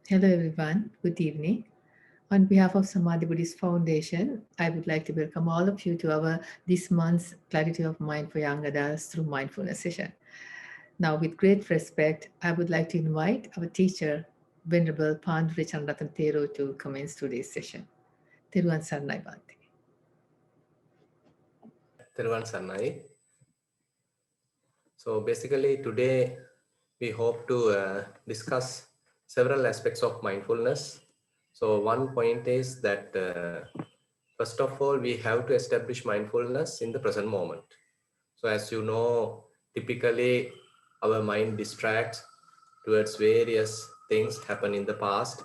Hello everyone, good evening. On behalf of Samadhi Buddhist Foundation, I would like to welcome all of you to our this month's Clarity of Mind for Young Adults through Mindfulness session. Now, with great respect, I would like to invite our teacher, Venerable Panadure Chandarathana Thero, to commence today's session. Thiruvan Sarnai Bhante. Thero Sarnai. So basically today we hope to discuss several aspects of mindfulness. So one point is that first of all, we have to establish mindfulness in the present moment. So as you know, typically our mind distracts towards various things happen in the past,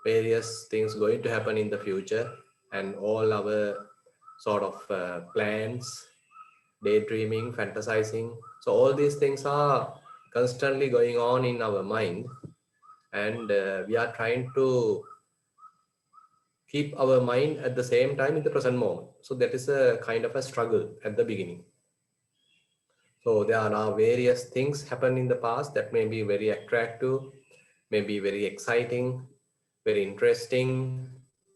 various things going to happen in the future, and all our sort of plans, daydreaming, fantasizing. So all these things are constantly going on in our mind, and we are trying to keep our mind at the same time in the present moment. So that is a kind of a struggle at the beginning. So there are various things happen in the past that may be very attractive, may be very exciting, very interesting.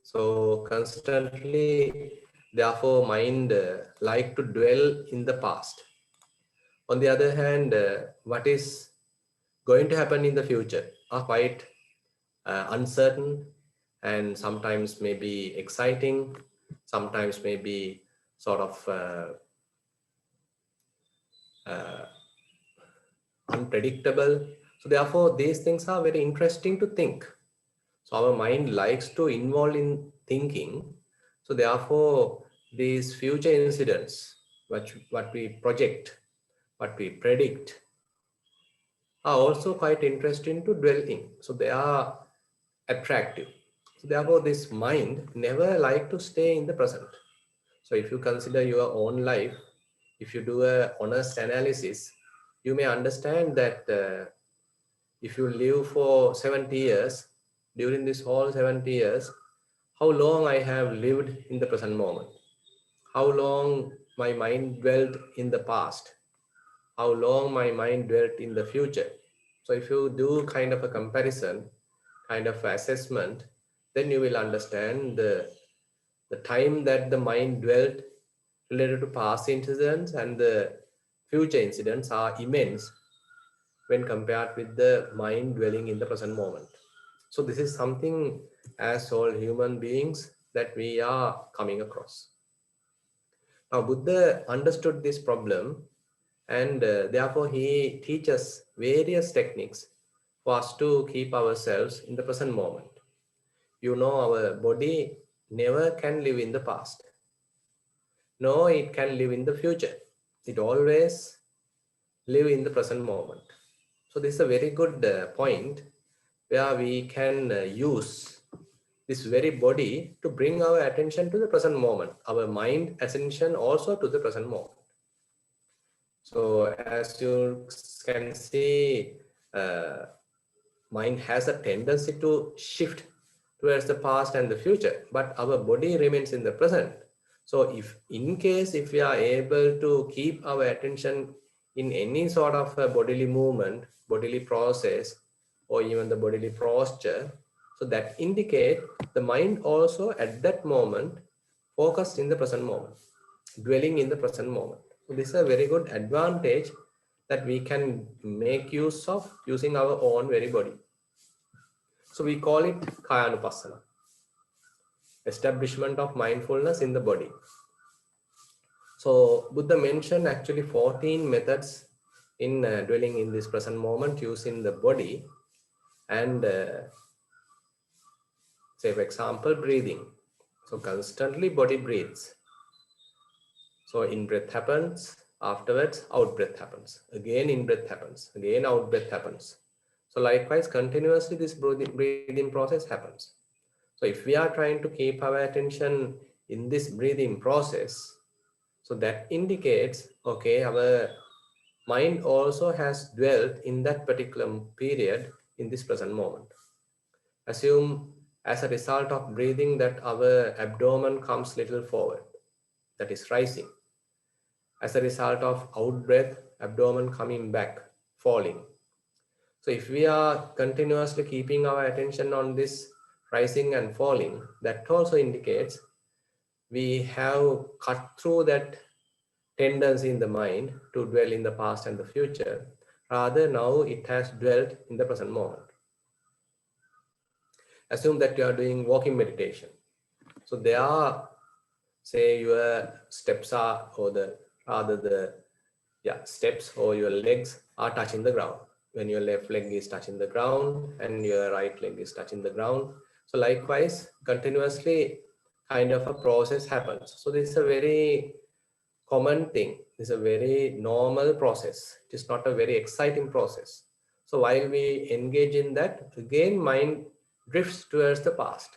So constantly, therefore, mind like to dwell in the past. On the other hand, what is going to happen in the future are quite uncertain, and sometimes may be exciting, sometimes may be sort of uh, unpredictable. So therefore, these things are very interesting to think. So our mind likes to involve in thinking. So therefore, these future incidents, what we project, what we predict, are also quite interesting to dwell in. So they are attractive. So therefore, this mind never like to stay in the present. So if you consider your own life, if you do a honest analysis, you may understand that if you live for 70 years, during this whole 70 years, how long I have lived in the present moment, how long my mind dwelt in the past, how long my mind dwelt in the future. So if you do kind of a comparison, kind of assessment, then you will understand the time that the mind dwelt related to past incidents and the future incidents are immense when compared with the mind dwelling in the present moment. So this is something as all human beings that we are coming across. Now Buddha understood this problem, and therefore he teaches various techniques for us to keep ourselves in the present moment. You know, our body never can live in the past. No, it can live in the future. It always live in the present moment. So this is a very good point where we can use this very body to bring our attention to the present moment, our mind attention also to the present moment. So as you can see, mind has a tendency to shift towards the past and the future, but our body remains in the present. So if in case if we are able to keep our attention in any sort of a bodily movement, bodily process, or even the bodily posture, so that indicate the mind also at that moment focused in the present moment, dwelling in the present moment. So this is a very good advantage that we can make use of using our own very body. So we call it Kayanupassana, establishment of mindfulness in the body. So Buddha mentioned actually 14 methods in dwelling in this present moment using the body, and say for example breathing. So constantly body breathes. So in breath happens, afterwards out breath happens, again in breath happens, again out breath happens. So likewise continuously this breathing process happens. So if we are trying to keep our attention in this breathing process, so that indicates, okay, our mind also has dwelt in that particular period in this present moment. Assume as a result of breathing that our abdomen comes little forward, that is rising. As a result of out breath, abdomen coming back, falling. So if we are continuously keeping our attention on this rising and falling, that also indicates we have cut through that tendency in the mind to dwell in the past and the future. Rather, now it has dwelt in the present moment. Assume that you are doing walking meditation. So there are, say, your steps are, or the rather the steps or your legs are touching the ground. When your left leg is touching the ground and your right leg is touching the ground. So likewise, continuously kind of a process happens. So this is a very common thing. This is a very normal process. It is not a very exciting process. So while we engage in that, again, mind drifts towards the past.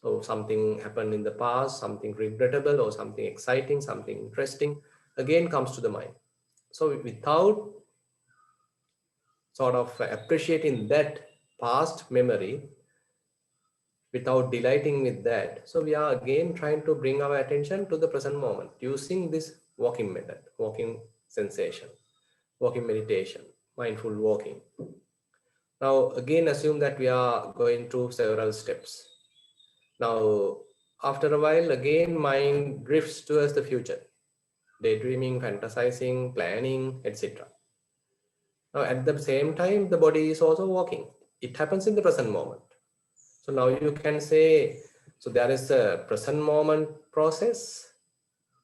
So something happened in the past, something regrettable or something exciting, something interesting, again comes to the mind. So without sort of appreciating that past memory, without delighting with that, so we are again trying to bring our attention to the present moment using this walking method, walking sensation, walking meditation, mindful walking. Now again, assume that we are going through several steps. Now after a while, again mind drifts towards the future, daydreaming, fantasizing, planning, etc. Now, at the same time, the body is also walking. It happens in the present moment. So now you can say, so there is a present moment process,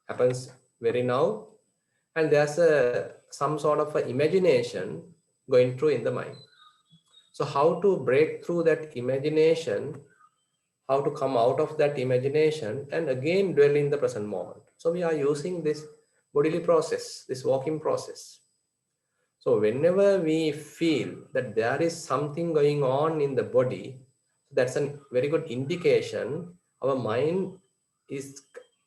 happens very now, and there's some sort of a imagination going through in the mind. So how to break through that imagination, how to come out of that imagination and again dwell in the present moment. So we are using this bodily process, this walking process. So whenever we feel that there is something going on in the body, that's a very good indication our mind is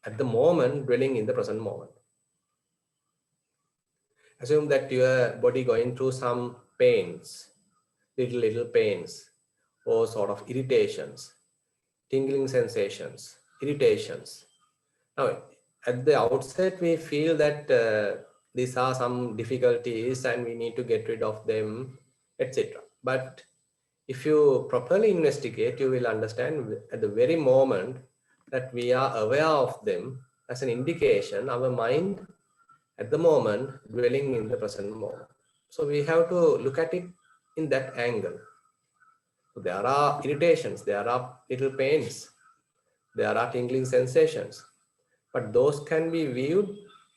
at the moment dwelling in the present moment. Assume that your body going through some pains, little pains, or sort of irritations, tingling sensations, irritations. Now, at the outset, we feel that these are some difficulties and we need to get rid of them, etc. But if you properly investigate, you will understand at the very moment that we are aware of them as an indication, our mind at the moment dwelling in the present moment. So we have to look at it in that angle. So there are irritations, there are little pains, there are tingling sensations, but those can be viewed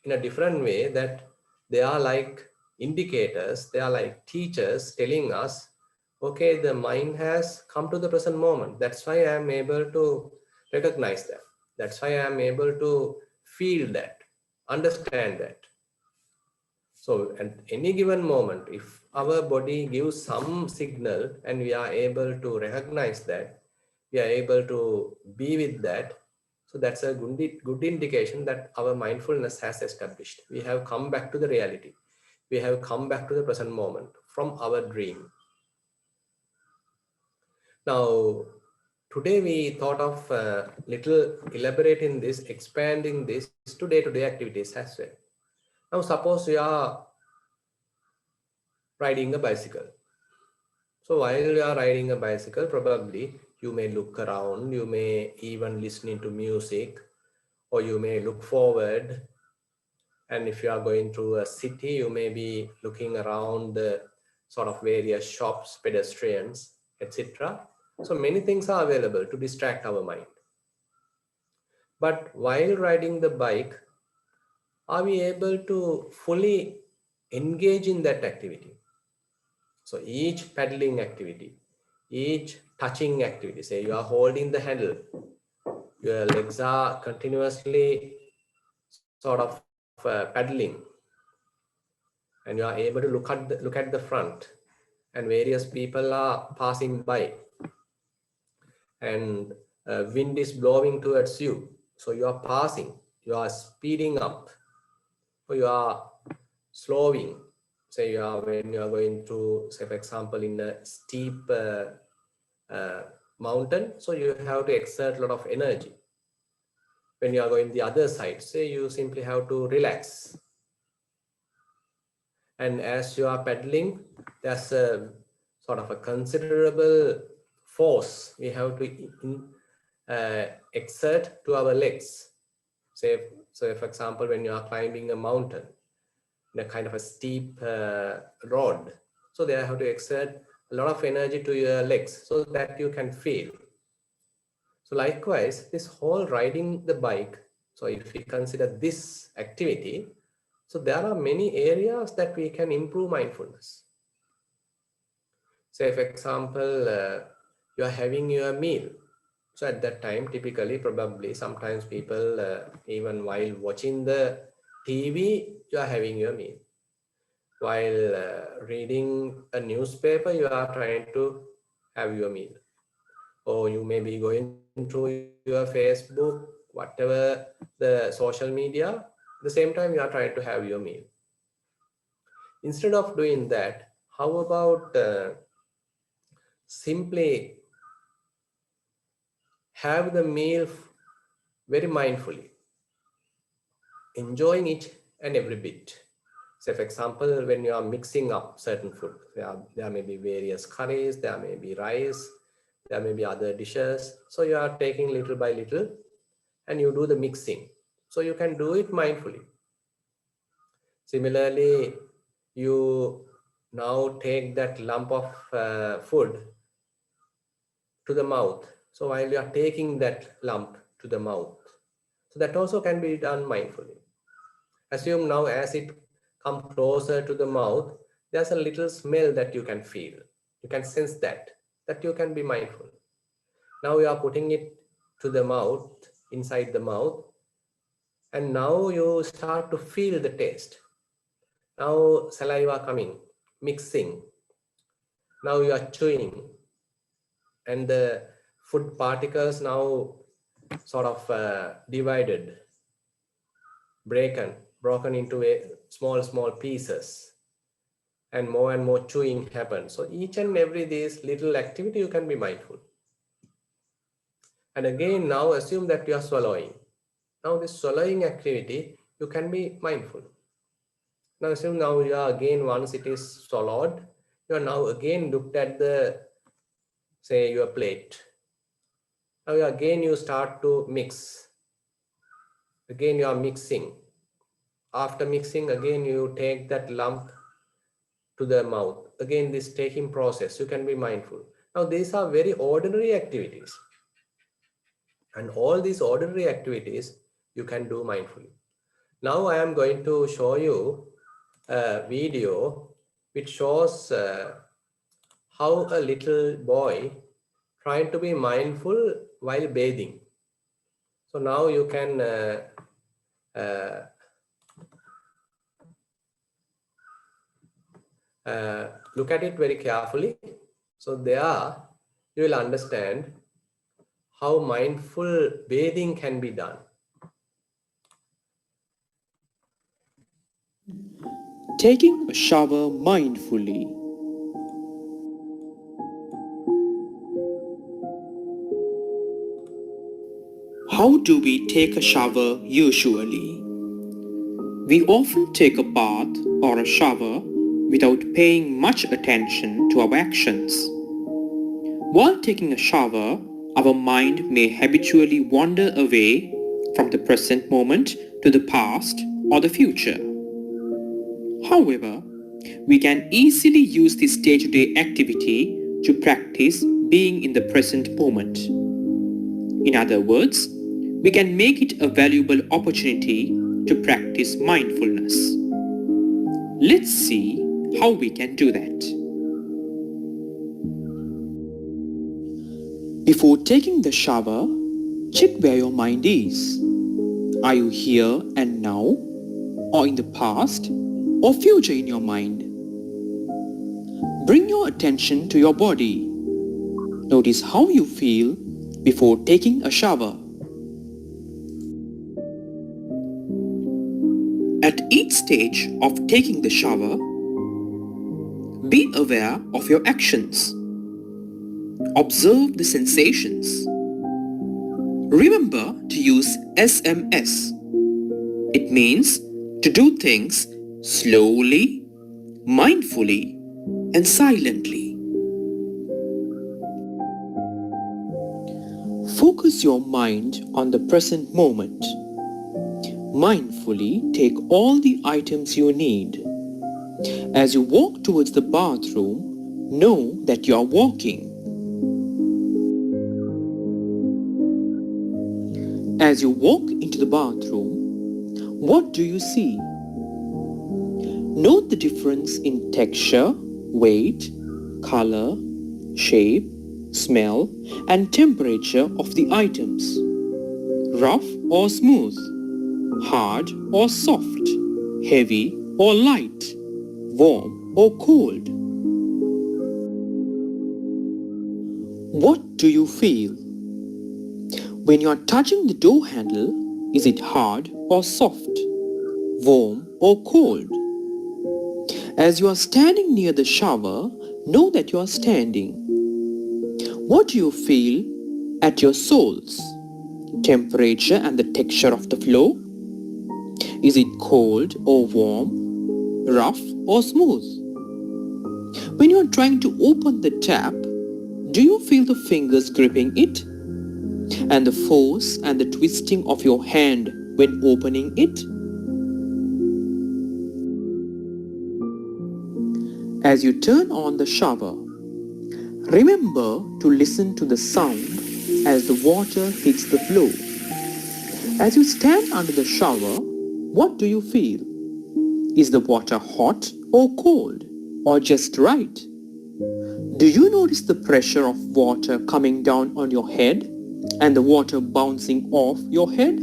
in a different way, that they are like indicators, they are like teachers telling us, okay, the mind has come to the present moment. That's why I am able to recognize that. That's why I am able to feel that, understand that. So at any given moment, if our body gives some signal and we are able to recognize that, we are able to be with that, so that's a good indication that our mindfulness has established. We have come back to the reality. We have come back to the present moment from our dream. Now, today we thought of little elaborating this, expanding this to day-to-day activities as well. Now, suppose you are riding a bicycle. So while you are riding a bicycle, probably you may look around, you may even listening to music, or you may look forward. And if you are going through a city, you may be looking around the sort of various shops, pedestrians, etc. So many things are available to distract our mind. But while riding the bike, are we able to fully engage in that activity? So each paddling activity, each touching activity, say you are holding the handle, your legs are continuously sort of paddling, and you are able to look at the front, and various people are passing by, and wind is blowing towards you. So you are passing, you are speeding up, or you are slowing. Say you are, when you are going through, say for example, in a steep uh, mountain, so you have to exert a lot of energy. When you are going the other side, say you simply have to relax. And as you are paddling, there's sort of a considerable force we have to exert to our legs. Say, so for example, when you are climbing a mountain, in a kind of a steep road, so they have to exert a lot of energy to your legs so that you can feel. So likewise, this whole riding the bike, so if we consider this activity, so there are many areas that we can improve mindfulness. Say, for example, you are having your meal. So at that time, typically, probably, sometimes people, even while watching the TV, you are having your meal. While reading a newspaper, you are trying to have your meal. Or you may be going through your Facebook, whatever the social media, at the same time, you are trying to have your meal. Instead of doing that, how about simply have the meal very mindfully, enjoying each and every bit. Say, for example, when you are mixing up certain food, there may be various curries, there may be rice, there may be other dishes. So you are taking little by little and you do the mixing. So you can do it mindfully. Similarly, you now take that lump of food to the mouth. So while you are taking that lump to the mouth, so that also can be done mindfully. Assume now as it comes closer to the mouth, there's a little smell that you can feel. You can sense that you can be mindful. Now you are putting it to the mouth, inside the mouth, and now you start to feel the taste. Now saliva coming, mixing. Now you are chewing, and the food particles now sort of divided, broken into small pieces, and more chewing happens. So each and every these little activity you can be mindful. And again, now assume that you are swallowing. Now this swallowing activity you can be mindful. Now assume now you are again, once it is swallowed, you are now again looked at the, say, your plate. Now again you start to mix. Again you are mixing. After mixing, again you take that lump to the mouth. Again this taking process, you can be mindful. Now these are very ordinary activities. And all these ordinary activities you can do mindfully. Now I am going to show you a video which shows how a little boy trying to be mindful while bathing. So now you can uh, look at it very carefully. So there you will understand how mindful bathing can be done. Taking a shower mindfully. How do we take a shower usually? We often take a bath or a shower without paying much attention to our actions. While taking a shower, our mind may habitually wander away from the present moment to the past or the future. However, we can easily use this day-to-day activity to practice being in the present moment. In other words, we can make it a valuable opportunity to practice mindfulness. Let's see how we can do that. Before taking the shower, check where your mind is. Are you here and now, or in the past, or future in your mind? Bring your attention to your body. Notice how you feel before taking a shower. At each stage of taking the shower, be aware of your actions. Observe the sensations. Remember to use SMS. It means to do things slowly, mindfully, and silently. Focus your mind on the present moment. Mindfully take all the items you need. As you walk towards the bathroom, know that you are walking. As you walk into the bathroom, what do you see? Note the difference in texture, weight, color, shape, smell, and temperature of the items. Rough or smooth, hard or soft, heavy or light, warm or cold. What do you feel? When you are touching the door handle, is it hard or soft, warm or cold? As you are standing near the shower, know that you are standing. What do you feel at your soles? Temperature and the texture of the floor? Is it cold or warm, rough or smooth? When you are trying to open the tap, do you feel the fingers gripping it? And the force and the twisting of your hand when opening it? As you turn on the shower, remember to listen to the sound as the water hits the floor. As you stand under the shower, what do you feel? Is the water hot or cold or just right? Do you notice the pressure of water coming down on your head and the water bouncing off your head?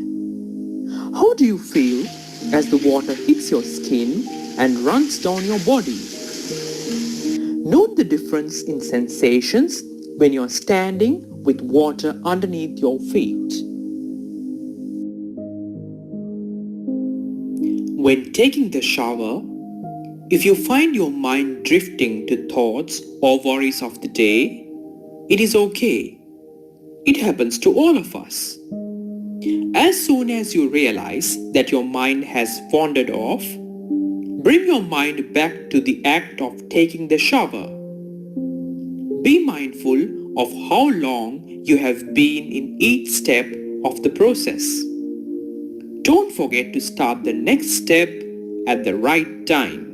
How do you feel as the water hits your skin and runs down your body? Note the difference in sensations when you are standing with water underneath your feet. When taking the shower, if you find your mind drifting to thoughts or worries of the day, it is okay. It happens to all of us. As soon as you realize that your mind has wandered off, bring your mind back to the act of taking the shower. Be mindful of how long you have been in each step of the process. Don't forget to start the next step at the right time.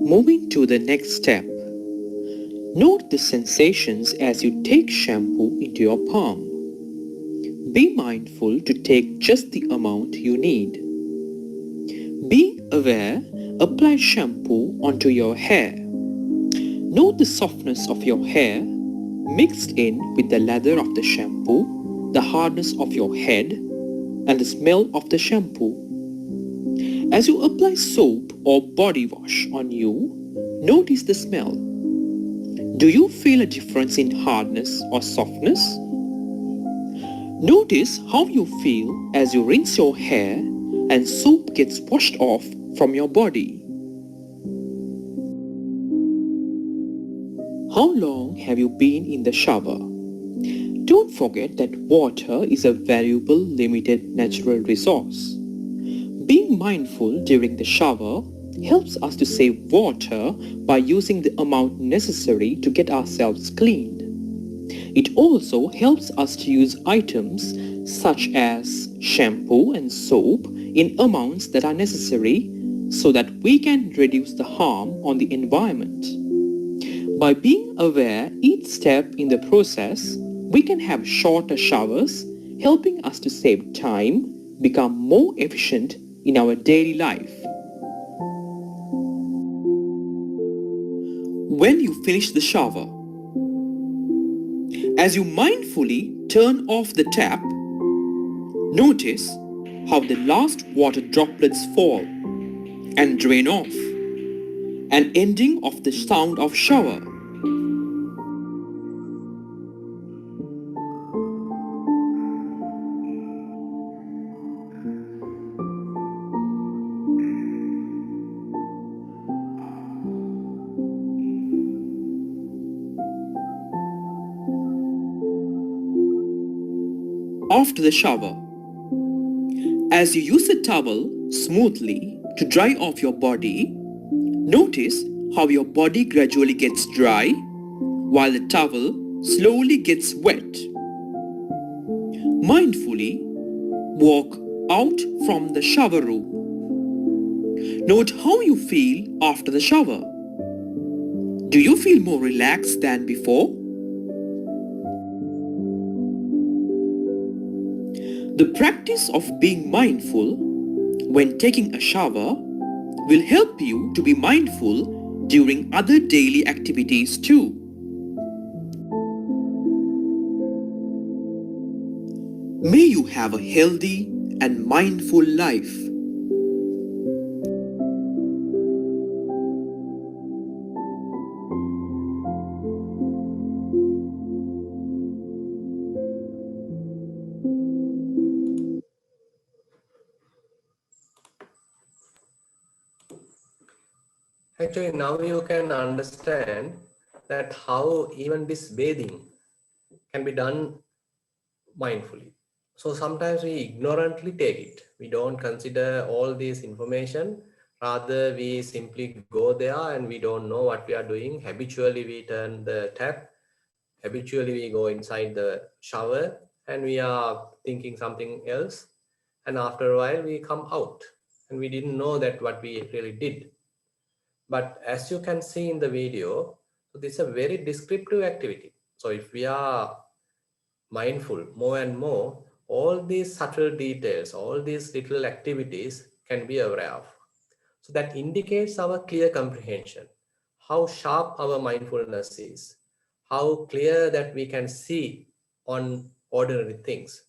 Moving to the next step. Note the sensations as you take shampoo into your palm. Be mindful to take just the amount you need. Being aware, apply shampoo onto your hair. Note the softness of your hair mixed in with the lather of the shampoo, the hardness of your head, and the smell of the shampoo. As you apply soap or body wash on you, notice the smell. Do you feel a difference in hardness or softness? Notice how you feel as you rinse your hair and soap gets washed off from your body. How long have you been in the shower? Don't forget that water is a valuable, limited natural resource. Being mindful during the shower helps us to save water by using the amount necessary to get ourselves cleaned. It also helps us to use items such as shampoo and soap in amounts that are necessary so that we can reduce the harm on the environment. By being aware each step in the process, we can have shorter showers, helping us to save time, become more efficient in our daily life. When you finish the shower, as you mindfully turn off the tap, notice how the last water droplets fall and drain off, an ending of the sound of shower. After the shower, as you use the towel smoothly to dry off your body, notice how your body gradually gets dry while the towel slowly gets wet. Mindfully walk out from the shower room. Note how you feel after the shower. Do you feel more relaxed than before? The practice of being mindful when taking a shower will help you to be mindful during other daily activities too. May you have a healthy and mindful life. Actually, now you can understand that how even this bathing can be done mindfully. So sometimes we ignorantly take it. We don't consider all this information. Rather, we simply go there and we don't know what we are doing. Habitually, we turn the tap. Habitually, we go inside the shower and we are thinking something else. And after a while, we come out and we didn't know that what we really did. But as you can see in the video, so this is a very descriptive activity. So if we are mindful more and more, all these subtle details, all these little activities can be aware of. So that indicates our clear comprehension, how sharp our mindfulness is, how clear that we can see on ordinary things,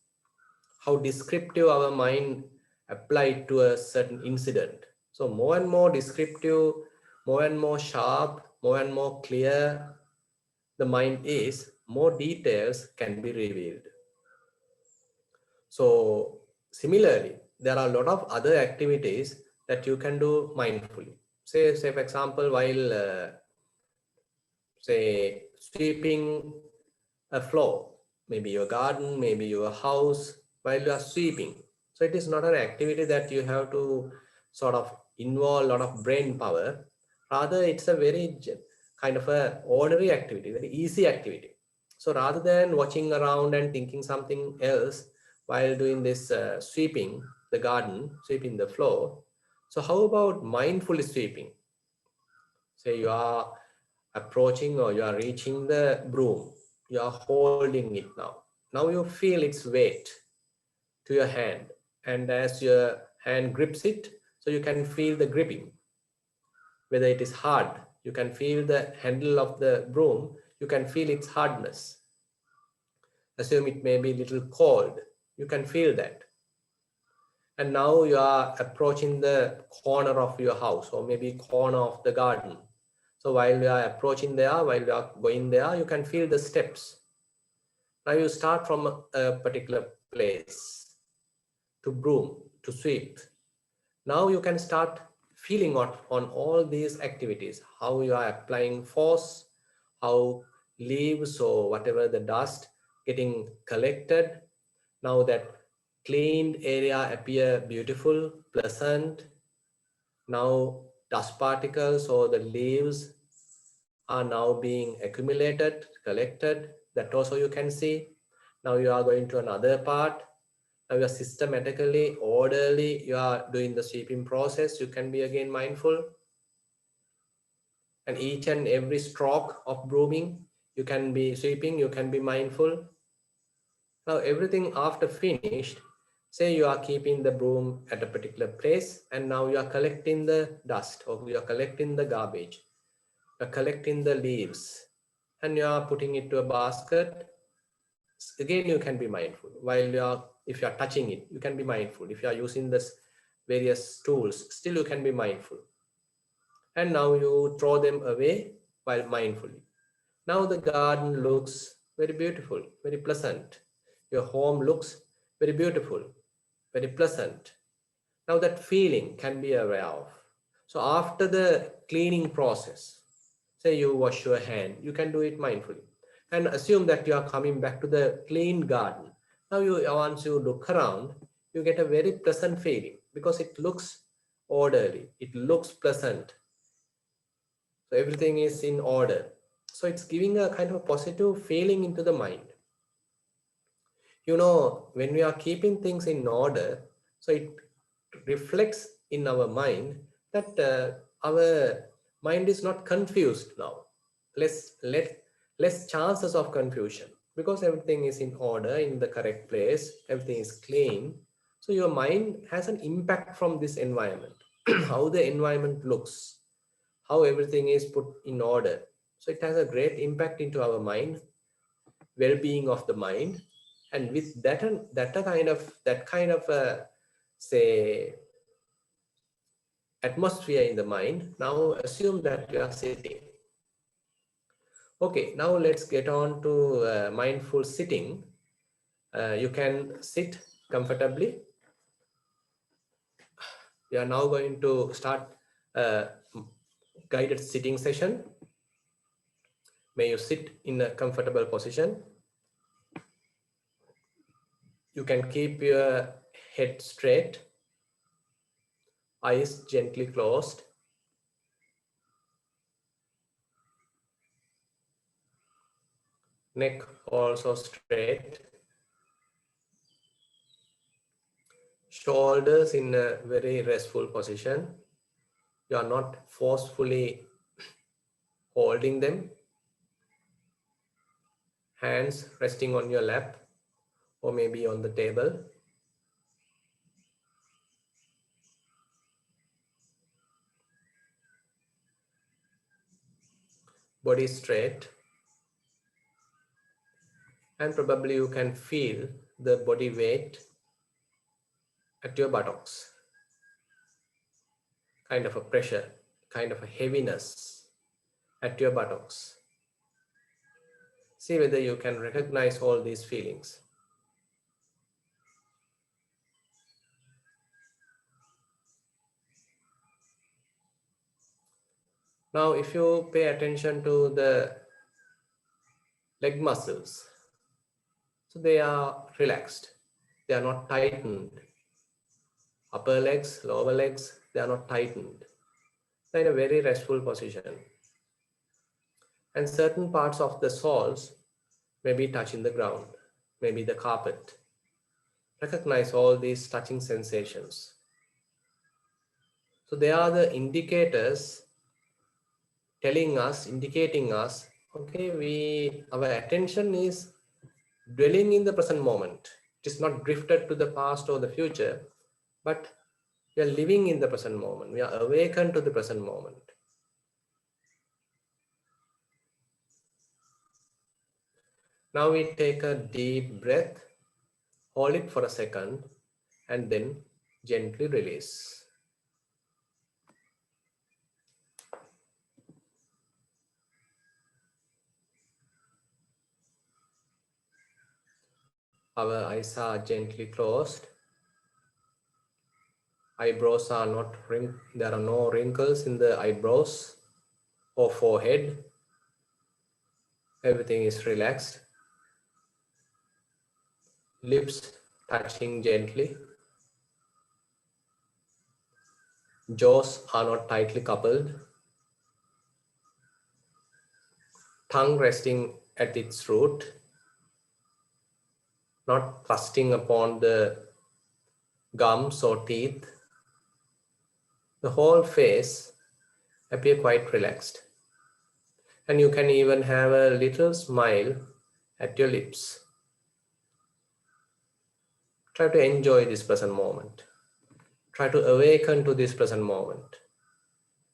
how descriptive our mind applied to a certain incident. So more and more descriptive, more and more sharp, more and more clear the mind is, more details can be revealed. So similarly, there are a lot of other activities that you can do mindfully. Say for example, while say sweeping a floor, maybe your garden, maybe your house, while you are sweeping. So it is not an activity that you have to sort of involve a lot of brain power. Rather, it's a very kind of a ordinary activity, very easy activity. So rather than watching around and thinking something else while doing this sweeping the garden, sweeping the floor, so how about mindfully sweeping? Say you are approaching or you are reaching the broom, you are holding it now. Now you feel its weight to your hand, and as your hand grips it, so you can feel the gripping, whether it is hard, you can feel the handle of the broom, you can feel its hardness. Assume it may be a little cold, you can feel that. And now you are approaching the corner of your house or maybe corner of the garden. So while you are approaching there, while you are going there, you can feel the steps. Now you start from a particular place to broom, to sweep. Now you can start feeling on all these activities, how you are applying force, how leaves or whatever the dust getting collected. Now that cleaned area appear beautiful, pleasant. Now dust particles or the leaves are now being accumulated, collected. That also you can see. Now you are going to another part. Now you are systematically, orderly, you are doing the sweeping process. You can be again mindful. And each and every stroke of brooming, you can be sweeping, you can be mindful. Now everything after finished, say you are keeping the broom at a particular place and now you are collecting the dust or you are collecting the garbage. You are collecting the leaves and you are putting it to a basket. Again, you can be mindful. While you are, if you are touching it, you can be mindful. If you are using this various tools, still you can be mindful. And now you throw them away while mindfully. Now the garden looks very beautiful, very pleasant. Your home looks very beautiful, very pleasant. Now that feeling can be aware of. So after the cleaning process, say you wash your hand, you can do it mindfully. And assume that you are coming back to the clean garden. Now once you look around, you get a very pleasant feeling because it looks orderly, it looks pleasant. So everything is in order. So it's giving a kind of a positive feeling into the mind. You know, when we are keeping things in order, so it reflects in our mind that our mind is not confused now. Less chances of confusion because everything is in order, in the correct place, everything is clean. So your mind has an impact from this environment, how the environment looks, how everything is put in order. So it has a great impact into our mind, well-being of the mind. And with that kind of say atmosphere in the mind, now assume that you are sitting. Okay, now let's get on to mindful sitting. You can sit comfortably. We are now going to start a guided sitting session. May you sit in a comfortable position. You can keep your head straight, eyes gently closed. Neck also straight. Shoulders in a very restful position. You are not forcefully holding them. Hands resting on your lap or maybe on the table. Body straight. And probably you can feel the body weight at your buttocks. Kind of a pressure, kind of a heaviness at your buttocks. See whether you can recognize all these feelings. Now, if you pay attention to the leg muscles, so they are relaxed. They are not tightened. Upper legs, lower legs, they are not tightened. They're in a very restful position. And certain parts of the soles may be touching the ground, maybe the carpet. Recognize all these touching sensations. So they are the indicators indicating us, okay, our attention is dwelling in the present moment. It is not drifted to the past or the future, but we are living in the present moment. We are awakened to the present moment. Now we take a deep breath, hold it for a second, and then gently release. Our eyes are gently closed. Eyebrows are not there are no wrinkles in the eyebrows or forehead. Everything is relaxed. Lips touching gently. Jaws are not tightly coupled. Tongue resting at its root, not thrusting upon the gums or teeth. The whole face appear quite relaxed. And you can even have a little smile at your lips. Try to enjoy this present moment. Try to awaken to this present moment.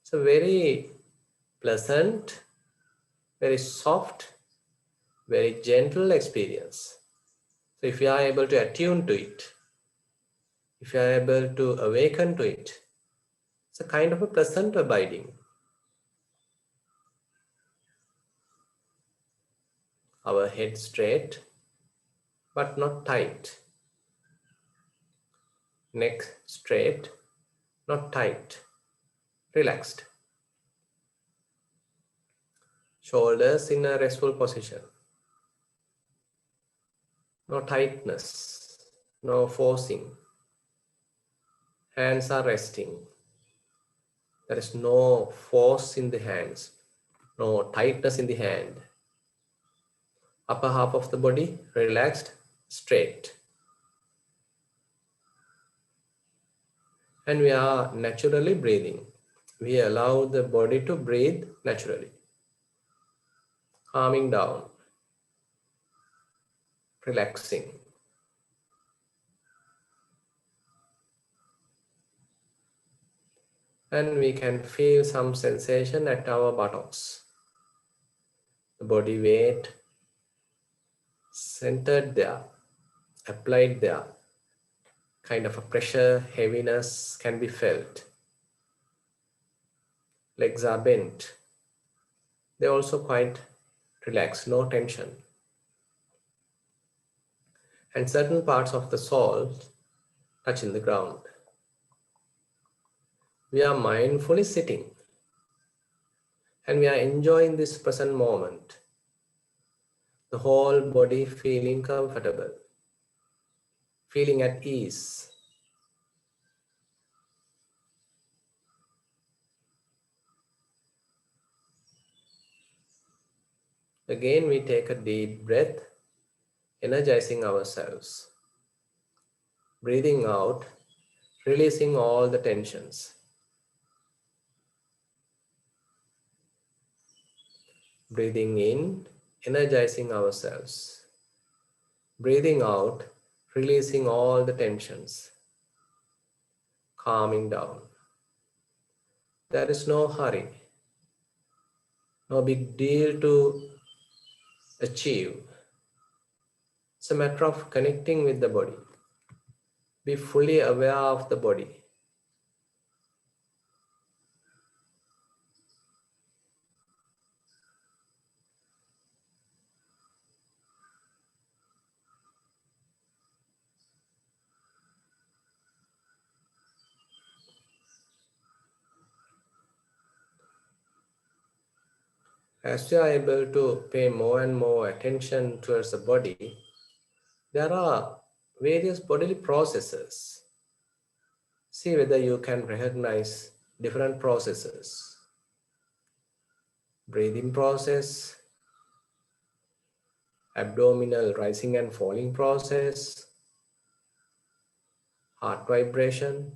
It's a very pleasant, very soft, very gentle experience. So if you are able to attune to it, if you are able to awaken to it, it's a kind of a pleasant abiding. Our head straight, but not tight. Neck straight, not tight. Relaxed. Shoulders in a restful position. No tightness, no forcing. Hands are resting. There is no force in the hands, no tightness in the hand. Upper half of the body relaxed, straight. And we are naturally breathing. We allow the body to breathe naturally, calming down, relaxing. And we can feel some sensation at our buttocks. The body weight centered there, applied there. Kind of a pressure, heaviness can be felt. Legs are bent. They're also quite relaxed, no tension. And certain parts of the soul touching the ground. We are mindfully sitting and we are enjoying this present moment. The whole body feeling comfortable, feeling at ease. Again, we take a deep breath, energizing ourselves. Breathing out, releasing all the tensions. Breathing in, energizing ourselves. Breathing out, releasing all the tensions. Calming down. There is no hurry, no big deal to achieve. It's a matter of connecting with the body. Be fully aware of the body. As you are able to pay more and more attention towards the body, there are various bodily processes. See whether you can recognize different processes. Breathing process, abdominal rising and falling process, heart vibration,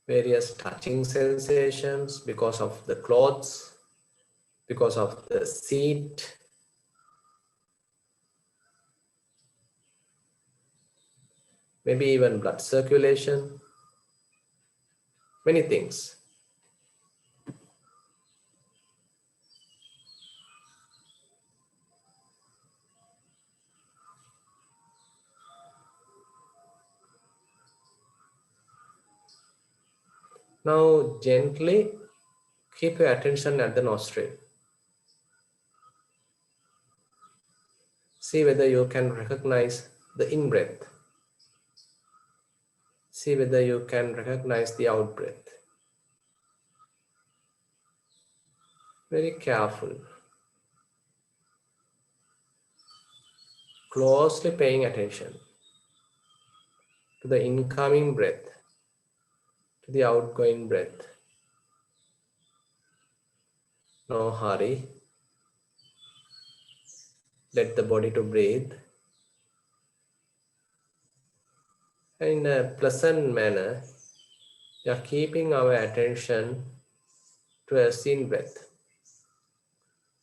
various touching sensations because of the clothes, because of the seat, maybe even blood circulation, many things. Now gently keep your attention at the nostril. See whether you can recognize the in-breath. See whether you can recognize the out-breath. Very careful. Closely paying attention to the incoming breath, to the outgoing breath. No hurry. Let the body to breathe. And in a pleasant manner, we are keeping our attention towards the in-breath,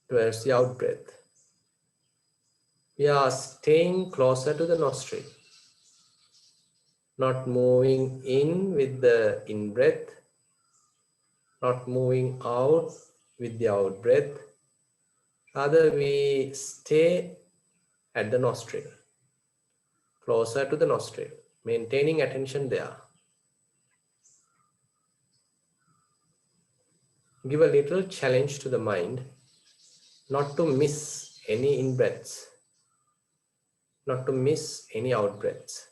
towards the out-breath. We are staying closer to the nostril, not moving in with the in-breath, not moving out with the out-breath. Rather, we stay at the nostril, closer to the nostril, maintaining attention there. Give a little challenge to the mind not to miss any in-breaths, not to miss any out-breaths.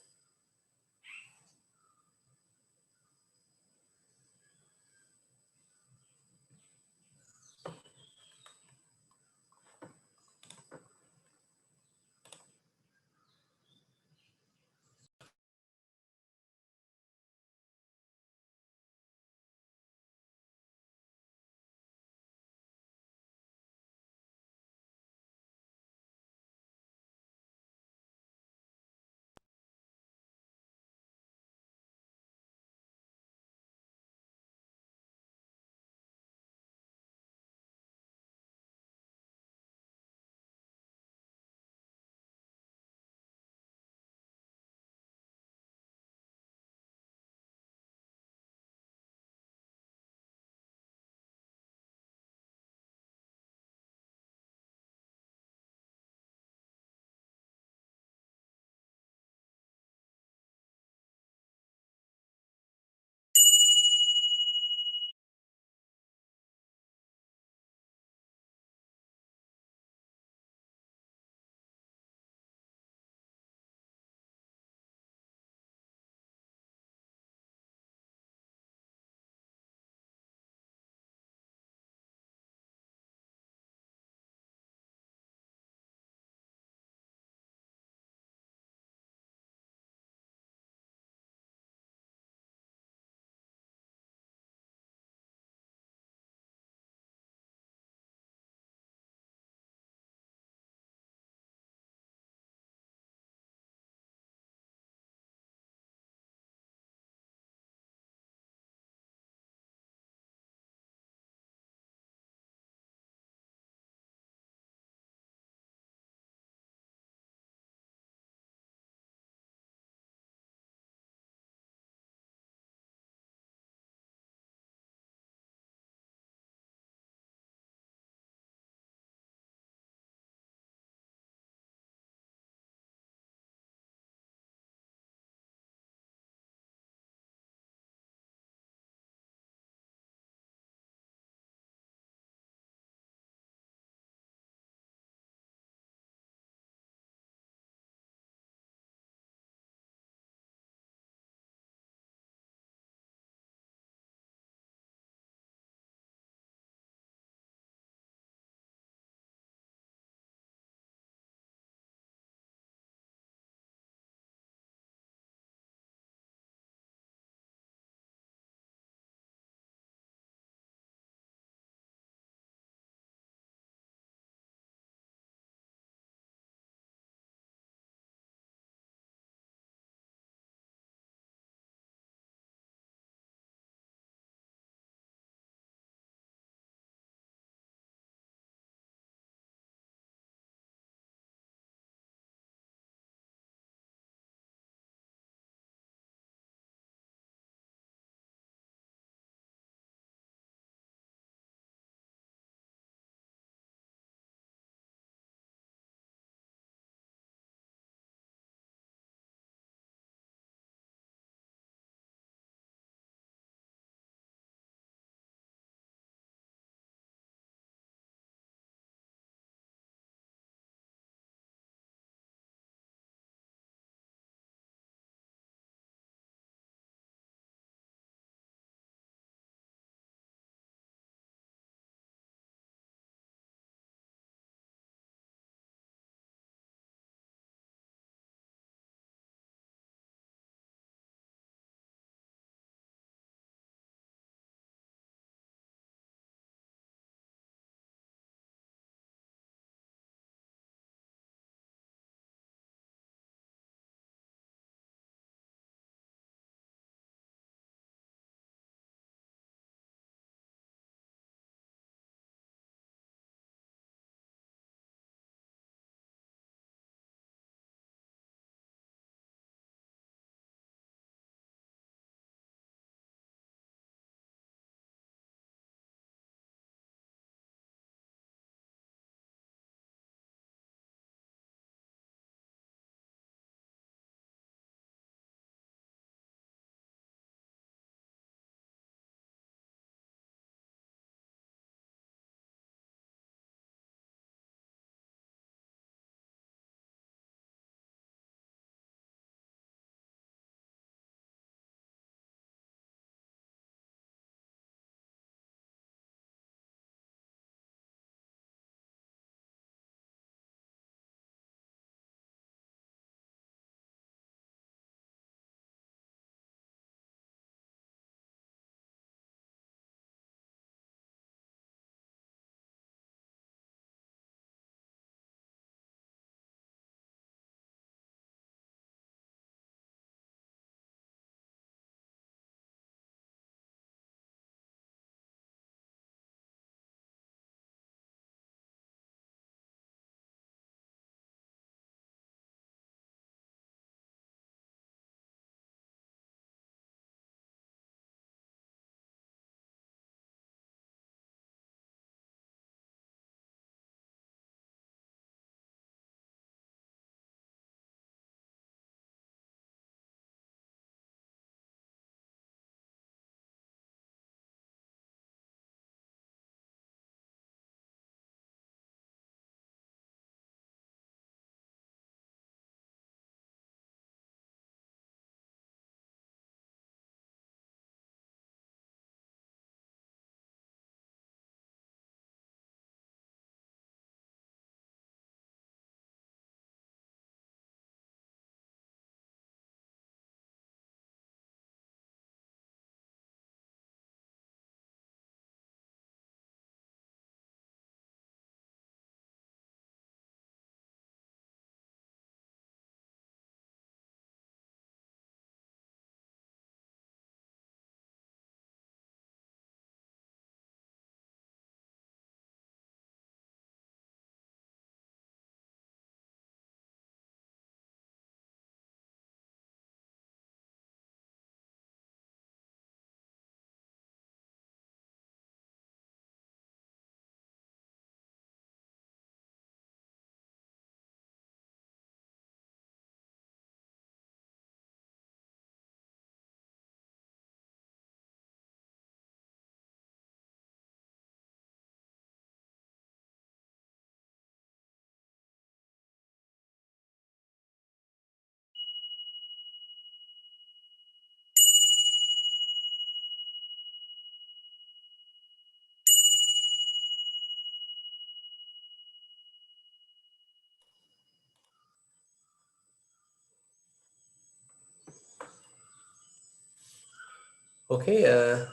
Okay,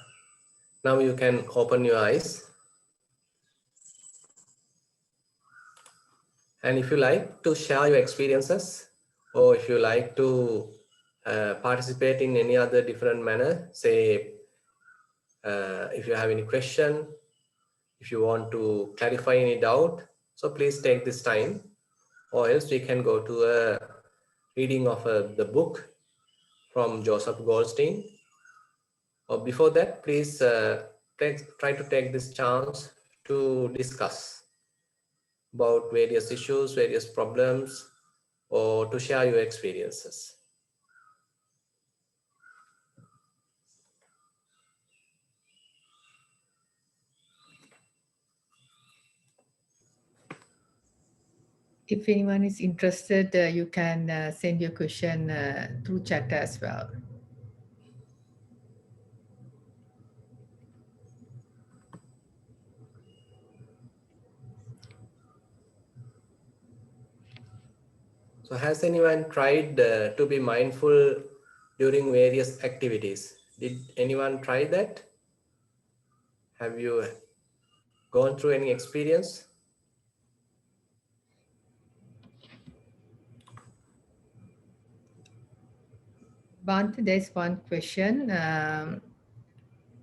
now you can open your eyes. And if you like to share your experiences, or if you like to participate in any other different manner, say if you have any question, if you want to clarify any doubt, so please take this time, or else we can go to a reading of the book from Joseph Goldstein. Or before that, please try to take this chance to discuss about various issues, various problems, or to share your experiences. If anyone is interested, you can send your question through chat as well. So has anyone tried to be mindful during various activities? Did anyone try that? Have you gone through any experience? Bhante, there's one question.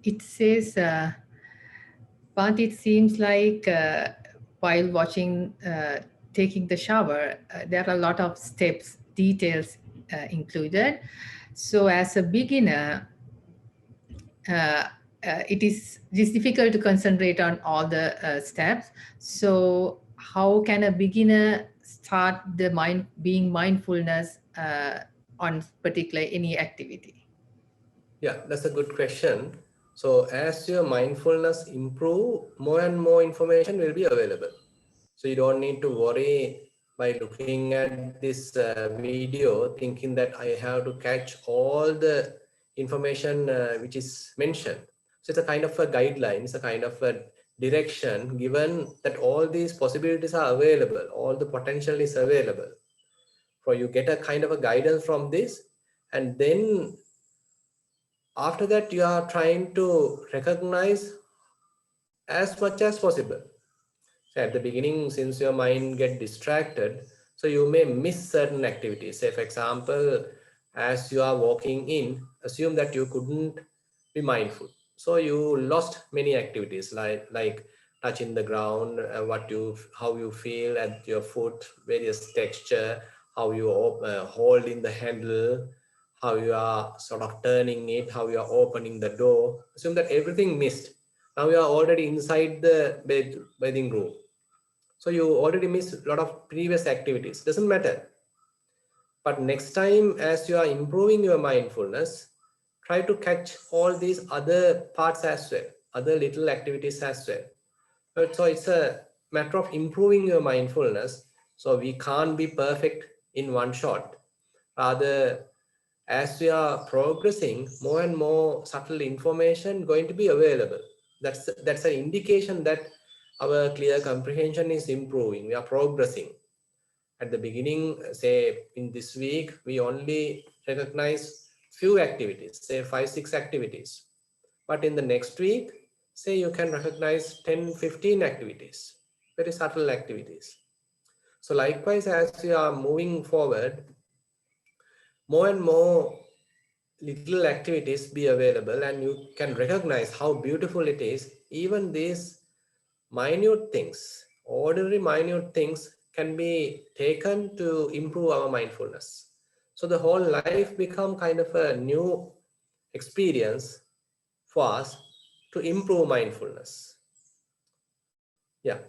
It says, Bhante, it seems like while watching, taking the shower, there are a lot of steps, details included. So as a beginner, it is difficult to concentrate on all the steps. So how can a beginner start the being mindfulness on particular any activity? Yeah, that's a good question. So as your mindfulness improve, more and more information will be available. So you don't need to worry by looking at this video thinking that I have to catch all the information which is mentioned. So it's a kind of a guideline, it's a kind of a direction given that all these possibilities are available, all the potential is available. For you get a kind of a guidance from this, and then after that you are trying to recognize as much as possible. So at the beginning, since your mind get distracted, so you may miss certain activities. Say for example, as you are walking in, assume that you couldn't be mindful. So you lost many activities like touching the ground, how you feel at your foot, various texture, how you hold in the handle, how you are sort of turning it, how you are opening the door. Assume that everything missed. Now you are already inside the bathing room. So you already missed a lot of previous activities. Doesn't matter. But next time, as you are improving your mindfulness, try to catch all these other parts as well, other little activities as well. So it's a matter of improving your mindfulness. So we can't be perfect in one shot. Rather, as we are progressing, more and more subtle information going to be available. That's an indication that our clear comprehension is improving. We are progressing. At the beginning, say in this week, we only recognize few activities, say 5-6 activities. But in the next week, say you can recognize 10-15 activities, very subtle activities. So likewise, as we are moving forward, more and more little activities be available, and you can recognize how beautiful it is. Even these minute things, ordinary minute things, can be taken to improve our mindfulness. So the whole life become kind of a new experience for us to improve mindfulness. Yeah.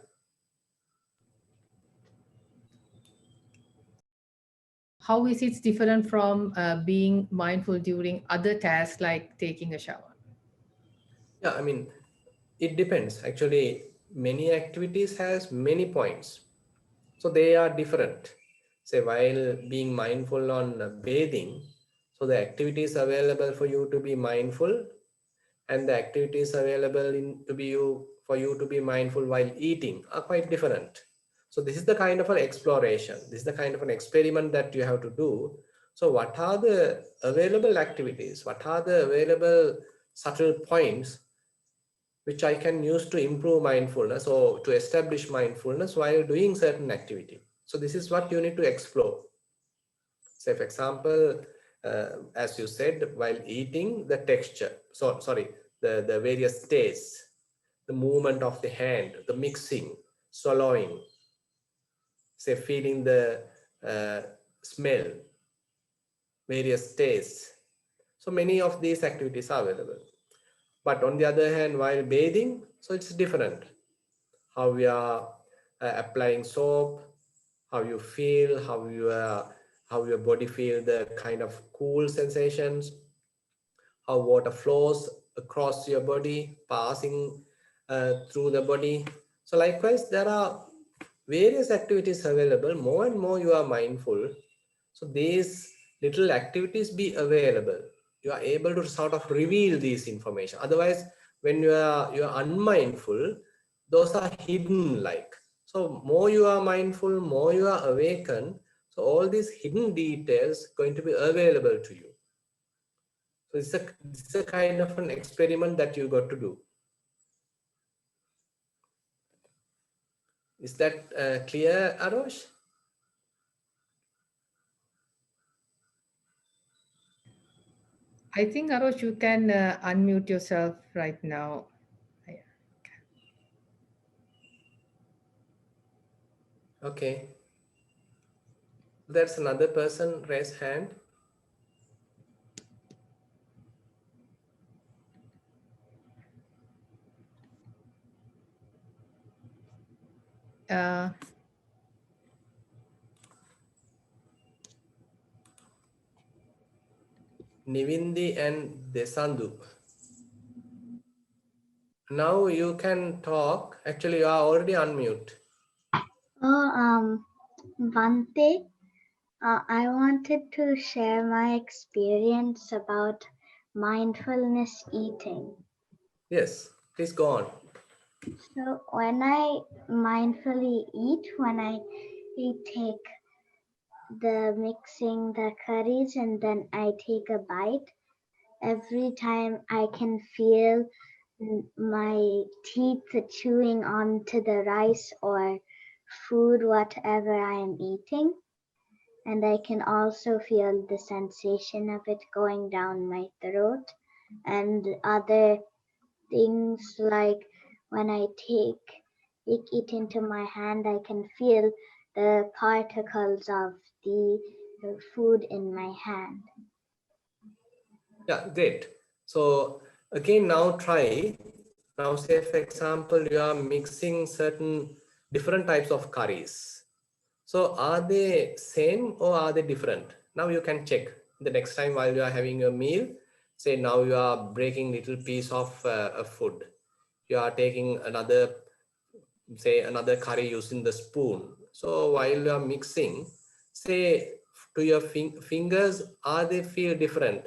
How is it different from being mindful during other tasks like taking a shower? Yeah, I mean, it depends. Actually, many activities has many points. So they are different. Say while being mindful on bathing, so the activities available for you to be mindful and the activities available for you to be mindful while eating are quite different. So this is the kind of an exploration. This is the kind of an experiment that you have to do. So what are the available activities? What are the available subtle points which I can use to improve mindfulness or to establish mindfulness while doing certain activity. So this is what you need to explore. Say, for example, as you said, while eating, the texture, the various tastes, the movement of the hand, the mixing, swallowing, say, feeling the uh, smell, various tastes. So many of these activities are available. But on the other hand, while bathing, so it's different. How we are applying soap, how you feel, how your body feel the kind of cool sensations, how water flows across your body, passing through the body. So likewise, there are various activities available. More and more you are mindful. So these little activities be available. You are able to sort of reveal these information. Otherwise, when you are unmindful, those are hidden like. So more you are mindful, more you are awakened. So all these hidden details going to be available to you. So it's a kind of an experiment that you got to do. Is that clear, Arosh? I think, Arosh, you can unmute yourself right now. Okay. There's another person raise hand. Uh, Nivindi and Desandu. Now you can talk. Actually, you are already unmute. Bante, I wanted to share my experience about mindfulness eating. Yes, please go on. So when I mindfully eat, when I take the mixing the curries and then I take a bite, every time I can feel my teeth chewing onto the rice or food, whatever I am eating. And I can also feel the sensation of it going down my throat. And other things like when I take it into my hand, I can feel the particles of the food in my hand. Yeah, great. So again, now try. Now say, for example, you are mixing certain different types of curries. So are they same or are they different? Now you can check the next time while you are having a meal. Say now you are breaking little piece of food. You are taking another, say another curry using the spoon. So while you are mixing, say to your fingers, are they feel different?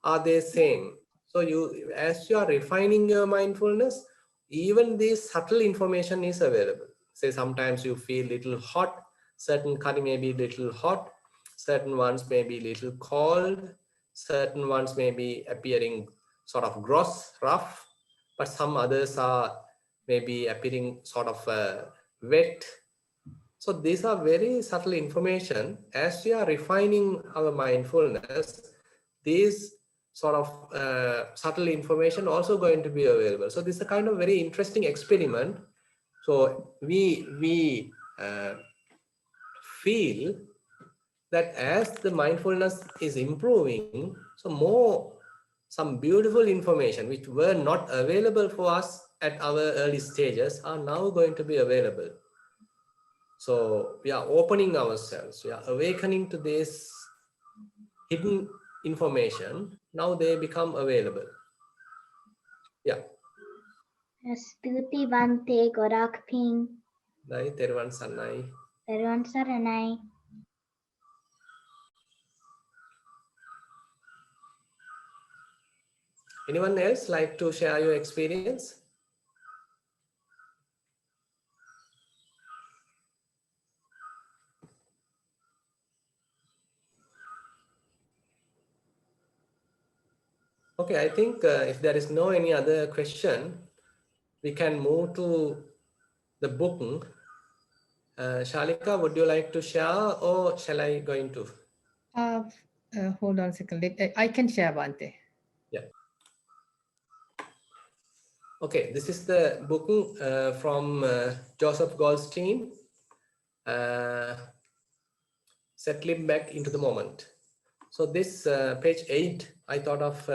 Are they same? So you, as you are refining your mindfulness, even this subtle information is available. Say sometimes you feel little hot, certain curry may be little hot, certain ones may be little cold, certain ones may be appearing sort of gross, rough, but some others are maybe appearing sort of wet. So these are very subtle information. As we are refining our mindfulness, these sort of subtle information also going to be available. So this is a kind of very interesting experiment. So we feel that as the mindfulness is improving, so more some beautiful information which were not available for us at our early stages are now going to be available. So we are opening ourselves, we are awakening to this hidden information. Now they become available. Yeah. Stuti Bante Gorak Ping. Nai Teruvan Sannai. Everyone Saranai. Anyone else like to share your experience? Okay, I think if there is no any other question, we can move to the book. Shalika, would you like to share or shall I going to? Uh, Hold on a second. I can share Bante. Yeah. Okay, this is the book from Joseph Goldstein, uh, Settling Back into the Moment. So this page 8, I thought of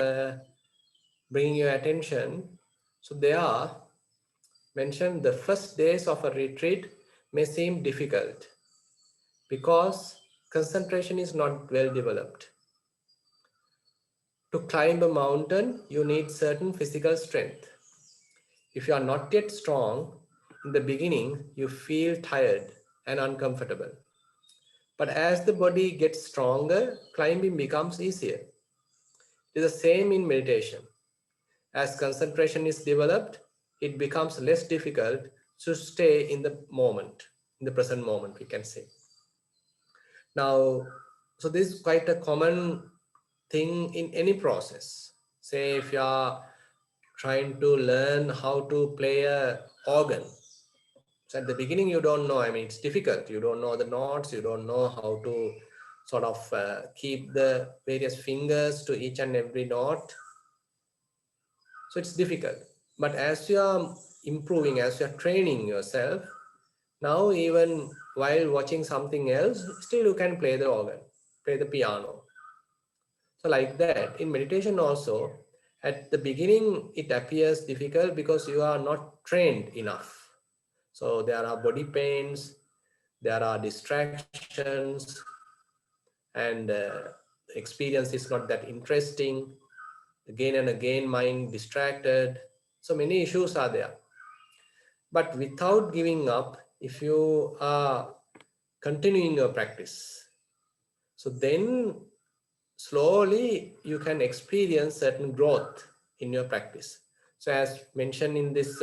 bringing your attention. So they are mentioned the first days of a retreat may seem difficult because concentration is not well developed. To climb a mountain, you need certain physical strength. If you are not yet strong, in the beginning, you feel tired and uncomfortable. But as the body gets stronger, climbing becomes easier. It is the same in meditation. As concentration is developed, it becomes less difficult to stay in the moment, in the present moment, we can say. Now, so this is quite a common thing in any process. Say if you are trying to learn how to play a organ. So at the beginning, you don't know, I mean, it's difficult. You don't know the notes, you don't know how to sort of keep the various fingers to each and every note. So it's difficult. But as you are improving, as you are training yourself, now even while watching something else, still you can play the organ, play the piano. So like that, in meditation also, at the beginning, it appears difficult because you are not trained enough. So there are body pains, there are distractions, and experience is not that interesting. Again and again, mind distracted. So many issues are there. But without giving up, if you are continuing your practice, so then slowly you can experience certain growth in your practice. So as mentioned in this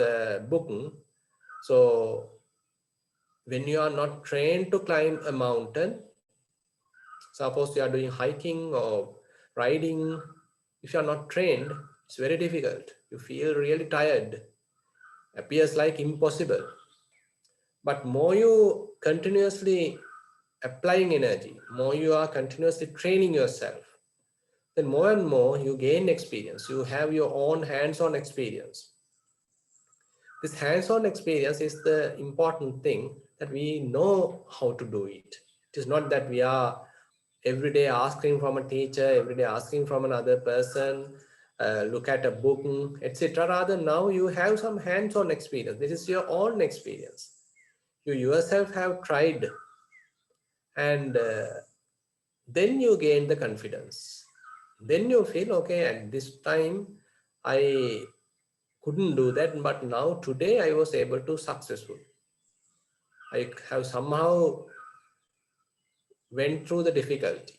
book, so when you are not trained to climb a mountain, suppose you are doing hiking or riding, if you are not trained, it's very difficult. You feel really tired, appears like impossible. But more you continuously applying energy, more you are continuously training yourself, then more and more you gain experience. You have your own hands-on experience. This hands-on experience is the important thing, that we know how to do it. It is not that we are every day asking from a teacher, every day asking from another person, look at a book, etc. Rather, now you have some hands-on experience. This is your own experience. You yourself have tried, and then you gain the confidence. Then you feel, okay, at this time I couldn't do that, but now today I was able to successful. I have somehow went through the difficulty.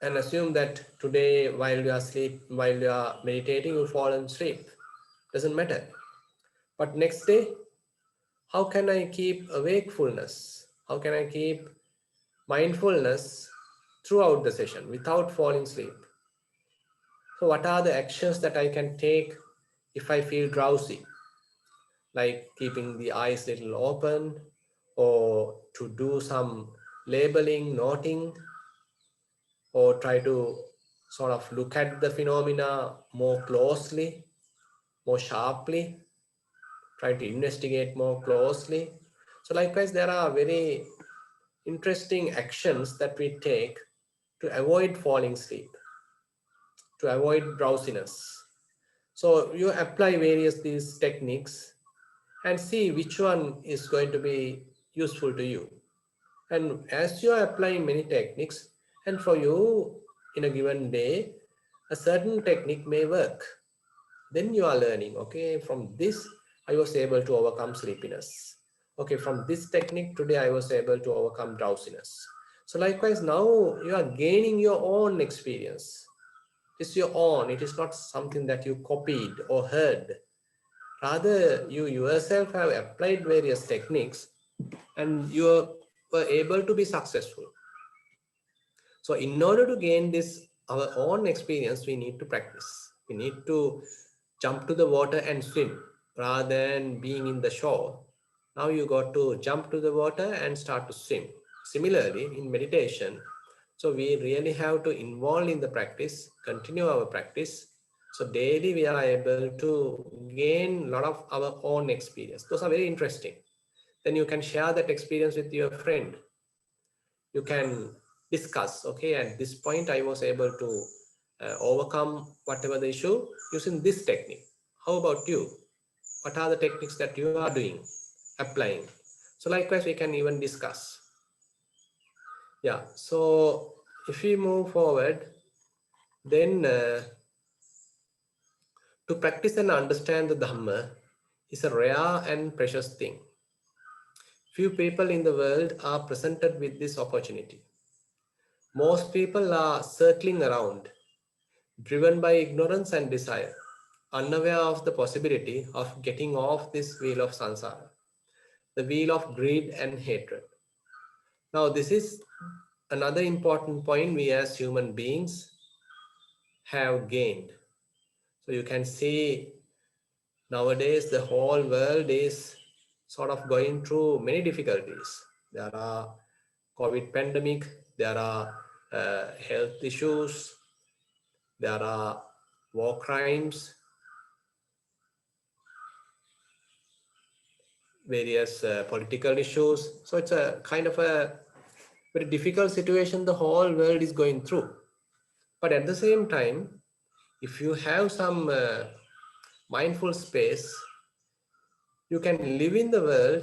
And assume that today while you are while you are meditating, you fall asleep. Doesn't matter. But next day, how can I keep awakefulness? How can I keep mindfulness throughout the session without falling asleep? So what are the actions that I can take if I feel drowsy? Like keeping the eyes little open, or to do some labeling, noting, or try to sort of look at the phenomena more closely, more sharply, try to investigate more closely. So likewise, there are very interesting actions that we take to avoid falling asleep, to avoid drowsiness. So you apply various these techniques and see which one is going to be useful to you. And as you are applying many techniques, and for you in a given day, a certain technique may work. Then you are learning, okay, from this, I was able to overcome sleepiness. Okay, from this technique today, I was able to overcome drowsiness. So likewise, now you are gaining your own experience. It is your own. It is not something that you copied or heard. Rather, you yourself have applied various techniques and you were able to be successful. So in order to gain this our own experience, we need to practice. We need to jump to the water and swim rather than being in the shore. Now you got to jump to the water and start to swim. Similarly, in meditation, so we really have to involve in the practice, continue our practice. So daily we are able to gain a lot of our own experience. Those are very interesting. Then you can share that experience with your friend. You can discuss, okay, at this point I was able to overcome whatever the issue using this technique. How about you? What are the techniques that you are doing, applying? So likewise we can even discuss. Yeah, so if we move forward, then to practice and understand the Dhamma is a rare and precious thing. Few people in the world are presented with this opportunity. Most people are circling around, driven by ignorance and desire, unaware of the possibility of getting off this wheel of samsara, the wheel of greed and hatred. Now, this is another important point we as human beings have gained. So you can see nowadays the whole world is sort of going through many difficulties. There are COVID pandemic, there are health issues, there are war crimes, various political issues. So it's a kind of a very difficult situation the whole world is going through. But at the same time, if you have some mindful space, you can live in the world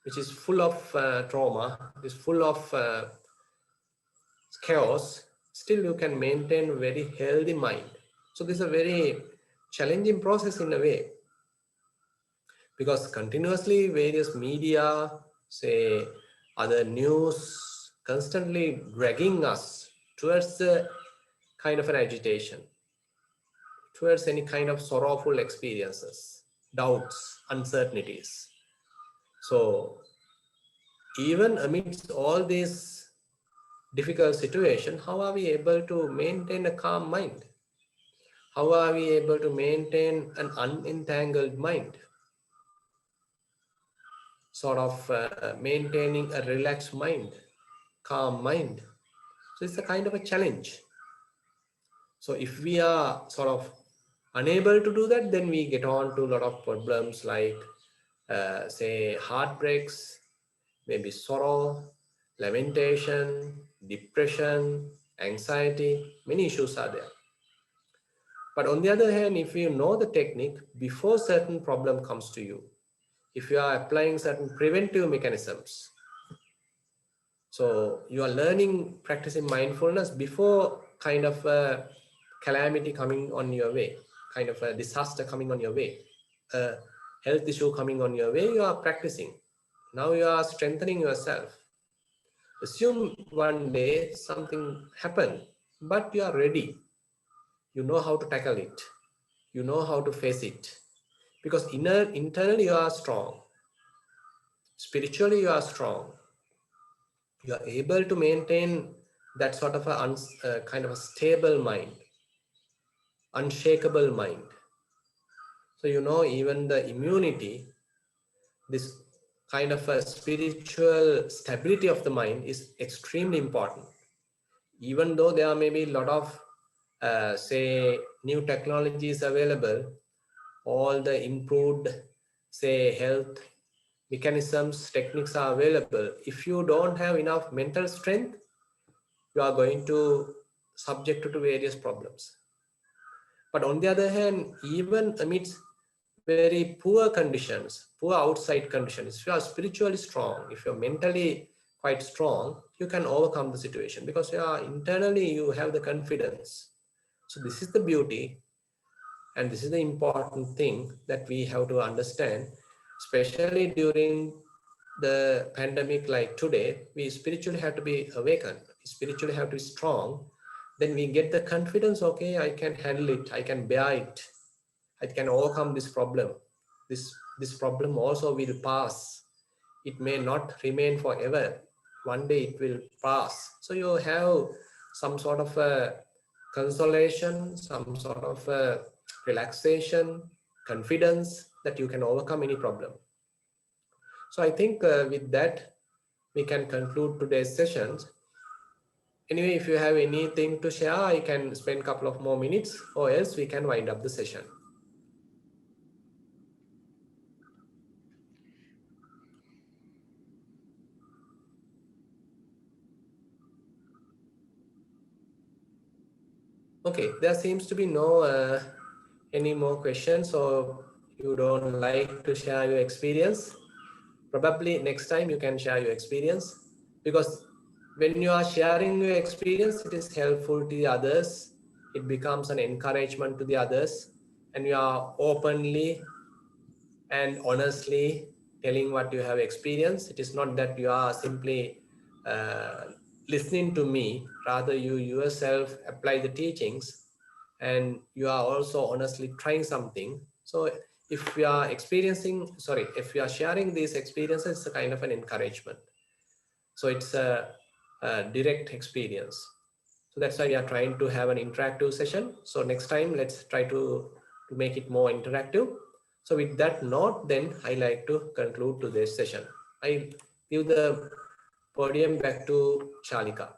which is full of trauma, is full of chaos, still you can maintain a very healthy mind. So this is a very challenging process in a way, because continuously various media, say other news, constantly dragging us towards the kind of an agitation, towards any kind of sorrowful experiences, doubts, uncertainties. So even amidst all these difficult situations, how are we able to maintain a calm mind? How are we able to maintain an unentangled mind? Sort of maintaining a relaxed mind, calm mind. So it's a kind of a challenge. So if we are sort of unable to do that, then we get on to a lot of problems like say heartbreaks, maybe sorrow, lamentation, depression, anxiety. Many issues are there. But on the other hand, if you know the technique before certain problem comes to you, if you are applying certain preventive mechanisms, so you are learning, practicing mindfulness before kind of a calamity coming on your way, kind of a disaster coming on your way, a health issue coming on your way, you are practicing. Now you are strengthening yourself. Assume one day something happened, but you are ready. You know how to tackle it. You know how to face it. Because internally you are strong. Spiritually you are strong. You are able to maintain that sort of a kind of a stable mind, unshakable mind. So you know, even the immunity, this kind of a spiritual stability of the mind is extremely important. Even though there may be a lot of say new technologies available, all the improved say health mechanisms, techniques are available. If you don't have enough mental strength, you are going to subject to various problems. But on the other hand, even amidst very poor conditions, poor outside conditions, if you are spiritually strong, if you're mentally quite strong, you can overcome the situation because internally you have the confidence. So this is the beauty, and this is the important thing that we have to understand, especially during the pandemic like today. We spiritually have to be awakened, we spiritually have to be strong. Then we get the confidence, okay, I can handle it, I can bear it, I can overcome this problem. This problem also will pass. It may not remain forever. One day it will pass. So you have some sort of a consolation, some sort of relaxation, confidence that you can overcome any problem. So I think with that, we can conclude today's sessions. Anyway, if you have anything to share, I can spend a couple of more minutes, or else we can wind up the session. Okay, there seems to be no any more questions, or you don't like to share your experience. Probably next time you can share your experience, because when you are sharing your experience, it is helpful to the others. It becomes an encouragement to the others, and you are openly and honestly telling what you have experienced. It is not that you are simply listening to me, rather you yourself apply the teachings, and you are also honestly trying something. So if we are if we are sharing these experiences, it's a kind of an encouragement. So it's a direct experience. So that's why we are trying to have an interactive session. So next time, let's try to make it more interactive. So with that note, then I like to conclude today's session. I give the podium back to Shalika.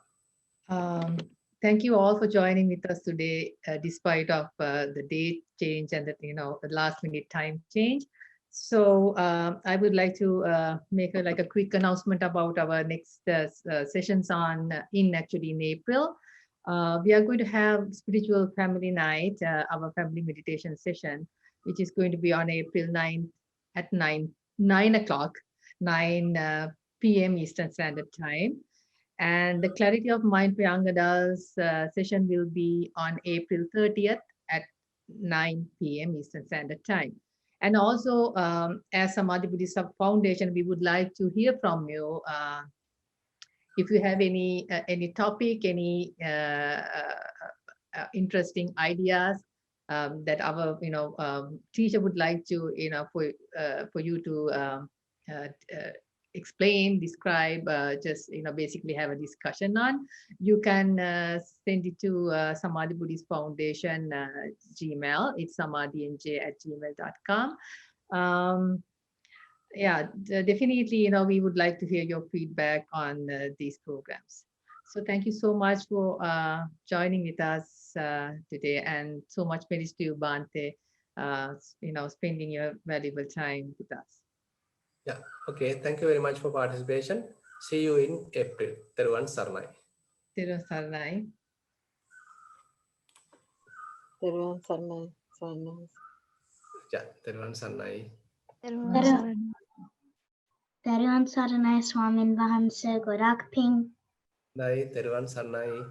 Thank you all for joining with us today, despite of the date change and the last minute time change. So I would like to make a quick announcement about our next sessions in April. We are going to have spiritual family night, our family meditation session, which is going to be on April 9th at 9 o'clock, 9 p.m. Eastern Standard Time. And the Clarity of Mind for Young Adults session will be on April 30th at 9 p.m. Eastern Standard Time. And also, as Samadhi Buddhist Foundation, we would like to hear from you. If you have any topic, any interesting ideas that our teacher would like to for you to explain, describe, just basically have a discussion on, you can send it to Samadhi Buddhist Foundation Gmail. It's samadhinj@gmail.com. Yeah, definitely, we would like to hear your feedback on these programs. So thank you so much for joining with us today, and so much praise to you, Bhante, spending your valuable time with us. Yeah, okay. Thank you very much for participation. See you in April. Theruvan Sarnai. Thero Sarnai. Theruvan Sarnai. Yeah, Theruvan Sarnai. Theruvan Saranai Swamin Vahanse Gorak Ping. Dai, Theruvan Sarnai.